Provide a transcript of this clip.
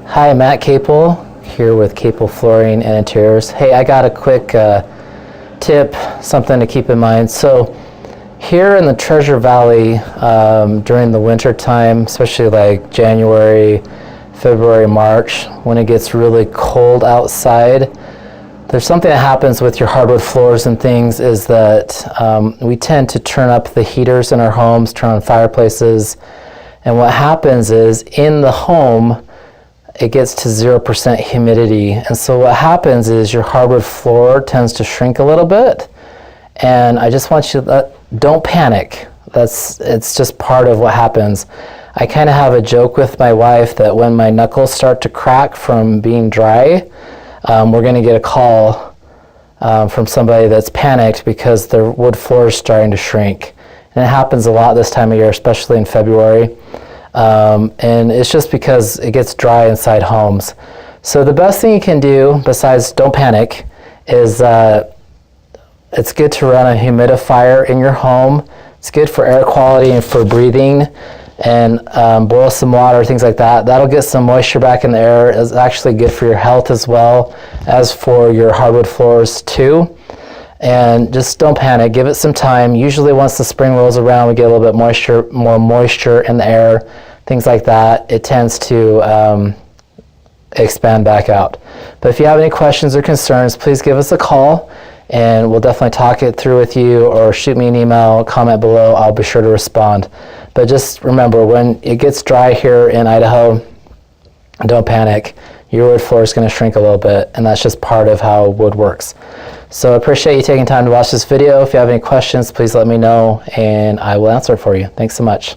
Hi, Matt Capell here with Capell Flooring and Interiors. Hey, I got a quick tip, something to keep in mind. So here in the Treasure Valley during the winter time, especially like January, February, March, when it gets really cold outside, there's something that happens with your hardwood floors and things is that we tend to turn up the heaters in our homes, turn on fireplaces, and what happens is in the home it gets to 0% humidity, and so what happens is your hardwood floor tends to shrink a little bit. And I just want you to don't panic. It's just part of what happens. I kind of have a joke with my wife that when my knuckles start to crack from being dry, we're going to get a call from somebody that's panicked because their wood floor is starting to shrink. And it happens a lot this time of year, especially in February. And it's just because it gets dry inside homes. So the best thing you can do, besides don't panic, is it's good to run a humidifier in your home. It's good for air quality and for breathing. And boil some water, things like that. That'll get some moisture back in the air. It's actually good for your health as well as for your hardwood floors too. And just don't panic, give it some time. Usually once the spring rolls around, we get a little bit more moisture in the air, things like that. It tends to expand back out. But if you have any questions or concerns, please give us a call and we'll definitely talk it through with you, or shoot me an email, comment below. I'll be sure to respond. But just remember, when it gets dry here in Idaho, don't panic. Your wood floor is going to shrink a little bit, and that's just part of how wood works. So I appreciate you taking time to watch this video. If you have any questions, please let me know, and I will answer it for you. Thanks so much.